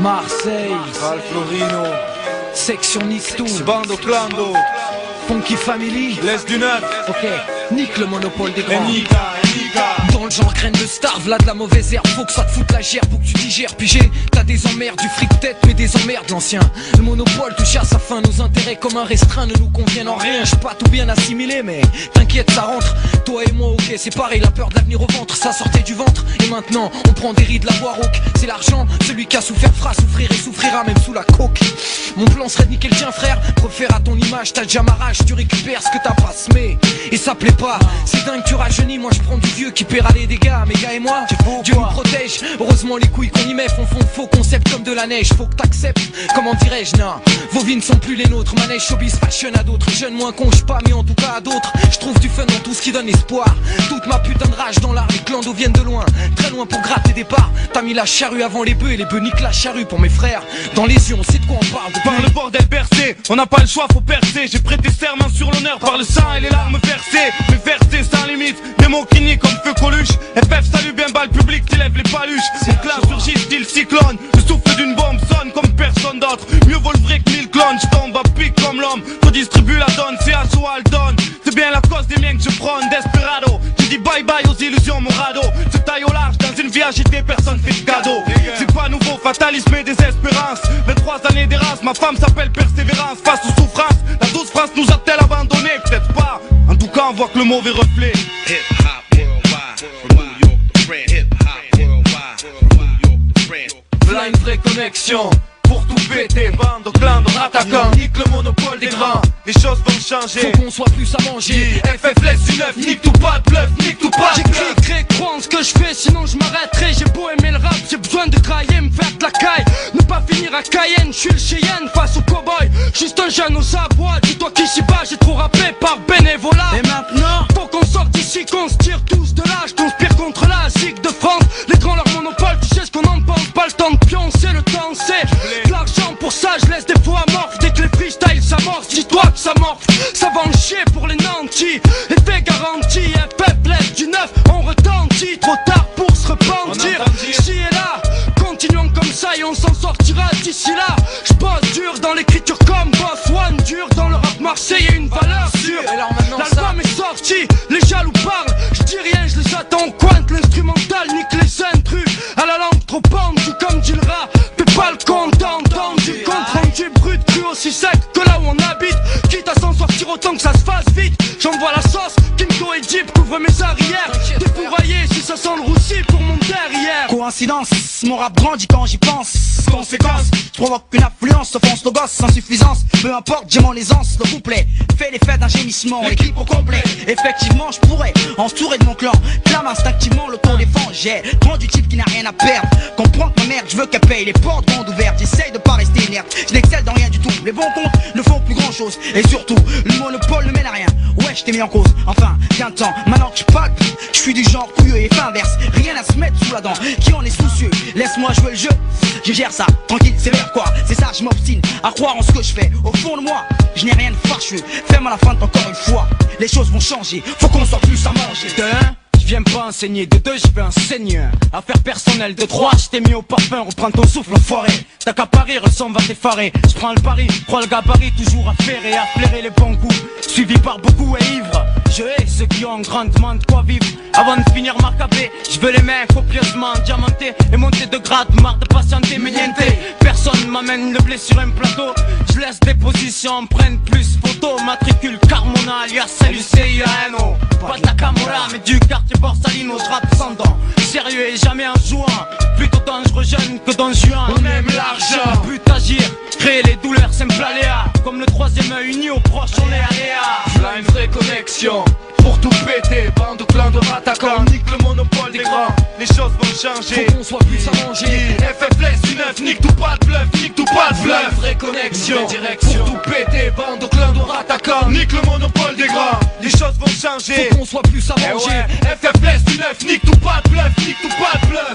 Marseille, Val Florino, section nique tout, Bando Clando, Funky Family, l'Est du Neuf, ok, nique le monopole des grands. Nika. Dans le genre graine de starve, là de la mauvaise herbe. Faut que ça te foute la gerbe, faut que tu digères. Pigé, t'as des emmerdes, du fric tête, mais des emmerdes l'ancien. Le monopole touche à sa fin, nos intérêts comme un restreint ne nous conviennent en rien. J'suis pas tout bien assimilé, mais t'inquiète, ça rentre. Toi et moi, ok, c'est pareil, la peur de l'avenir au ventre, ça sortait du ventre. Et maintenant, on prend des rides, la voix rauque. C'est l'argent, celui qui a souffert fera souffrir et souffrira même sous la coque. Mon plan serait de niquer le tien, frère. Préfère à ton image, t'as déjà ma rage, tu récupères ce que t'as pas semé. Et ça plaît pas, c'est dingue, tu rajeunis. Moi, je prends du vieux qui paiera les dégâts. Mes gars et moi, Dieu nous protège. Heureusement, les couilles qu'on y met font faux concept comme de la neige. Faut que t'acceptes, comment dirais-je, non. Vos vies ne sont plus les nôtres. Manège, showbiz, fashion à d'autres. Jeunes moins cons, pas, mais en tout cas à d'autres. Je trouve du fun dans tout ce qui donne espoir. Toute ma putain de rage dans l'art, les clandos viennent de loin. Très loin pour gratter des parts. T'as mis la charrue avant les bœufs et les bœufs niquent la charrue pour mes frères. Dans les yeux, on sait de quoi on parle. Par le bordel bercé, on n'a pas le choix, faut percer. J'ai prêté serment sur l'honneur par le sang et les larmes versées. Mais versées sans limite, des mots qui nient comme feu Coluche. FF salut bien bas, le public t'élève les paluches. Mon clan surgit style cyclone, le souffle d'une bombe sonne comme personne d'autre. Mieux vaut le vrai que 1000 clones, j'tombe à pic comme l'homme. Redistribue la donne, c'est à soi le donne. C'est bien la cause des miens que je prône, Desperado. Tu dis bye bye aux illusions, mon radeau. Se taille au large, dans une vie agitée, personne fait de cadeau. C'est pas nouveau, fatalisme et désespérance. 23 années d'errance, ma femme s'appelle persévérance. Face aux souffrances, la douce France nous a-t-elle abandonné? Peut-être pas, en tout cas on voit que le mauvais reflet. Hip-hop worldwide, from New York to France. Hip-hop worldwide, from New York to France. V'là une vraie connexion pour tout péter, bande, clan, attaquant, nique le monopole des grands. Les choses vont changer, Faut qu'on soit plus à manger. FF laisse du neuf, nique tout pas de bluff, nique tout pas de J'écris, bluff. crée, crois en ce que je fais, sinon je m'arrêterai. J'ai beau aimer le rap, j'ai besoin de grailler, me faire de la caille. Ne pas finir à Cayenne, je suis le Cheyenne face au cowboy. Juste un jeune aux abois, dis-toi qu'ici bas j'ai trop rappé par bénévolat. Et maintenant, faut qu'on sorte d'ici, qu'on se tire tous de là. Je conspire contre la zig de France. Les grands leur monopole, tu sais ce qu'on en pense. Pas le temps de pioncer, le temps c'est de l'argent pour ça, je laisse des fois amorphes. Dès que les freestyles s'amorcent, dis-toi que ça morphe. Ça va en chier pour les nantis. Effet garanti, un peuple laisse du neuf, on retentit. Trop tard pour se repentir. Ici et là, continuons comme ça et on s'en sortira d'ici là. Je bosse dur dans l'écriture comme Boss One, dur dans le rap marseillais, une valeur sûre. L'album est sorti, les jaloux parlent. Je dis rien, je les attends au coin de l'instrumental, nique les intrus. À la langue trop pendue comme dit le rat. Fais pas le content, entendu, compte rendu brut, cru aussi sec que là où on habite. Quitte à s'en sortir autant que ça se fasse vite. J'envoie la sauce, Kimco et Jeep couvre mes arrières. Défouraillé si ça sent le roussi pour mon derrière. Coïncidence, mon rap grandit quand j'y pense. Conséquence, je provoque une affluence, offense nos gosses sans suffisance. Peu importe, j'ai mon aisance, le couplet fait l'effet d'un gémissement, l'équipe au complet. Effectivement, je pourrais entourer de mon clan. Clame instinctivement l'autodéfense. J'ai grand du type qui n'a rien à perdre. Comprends que ma merde, je veux qu'elle paye les portes grandes ouvertes. J'essaye de pas rester inerte, je n'excelle dans rien du tout. Les bons comptes ne font plus grand chose. Et surtout, le monopole ne mène à rien. Ouais, je t'ai mis en cause, enfin, qu'un temps. Maintenant que je palpe, je suis du genre couilleux et fin inverse. Rien à se mettre sous la dent, qui en est soucieux. Laisse-moi jouer le jeu, je gère ça, tranquille, c'est vers quoi. C'est ça, je m'obstine à croire en ce que je fais. Au fond de moi, je n'ai rien de fâcheux. Fais-moi la feinte encore une fois, les choses vont changer. Faut qu'on soit plus à manger. De 1, je viens pas enseigner. De 2, je vais enseigner. Affaire personnelle. De 3, je t'ai mis au parfum. Reprends ton souffle, enfoiré. T'as qu'à parier, le son va t'effarer. Je prends le pari, crois le gabarit. Toujours à faire et à flairer les bons coups. Suivi par beaucoup et ivres. Je hais ceux qui ont grandement de quoi vivre. Avant de finir ma capée, je veux les mains copieusement diamantées et monter de grade, marre de patienter, mais niente. Personne m'amène le blé sur un plateau. Je laisse des positions, empreintes plus photo. Matricule Carmona alias LUCIANO. Pas de la Camorra mais du quartier Borsalino. Je rappe sans dents, sérieux et jamais en jouant. Plutôt dangereux jeune que dans juin. On aime l'argent, but agir, créer les douleurs, simple aléa. Comme le troisième œil uni au proche, on est aléa. v'là une vraie connexion pour tout péter, bande, clan de attaquant, nique le monopole des grands. Les choses vont changer, Faut qu'on soit plus à manger. FF laisse du neuf, nique tout pas de bluff, nique tout pas de bluff. Vraie connexion, pour tout péter, bande, clan de attaquant, nique le monopole des grands. Les choses vont changer, Faut qu'on soit plus à eh manger. ouais, FF laisse du neuf, nique tout pas de bluff, nique tout pas de bluff.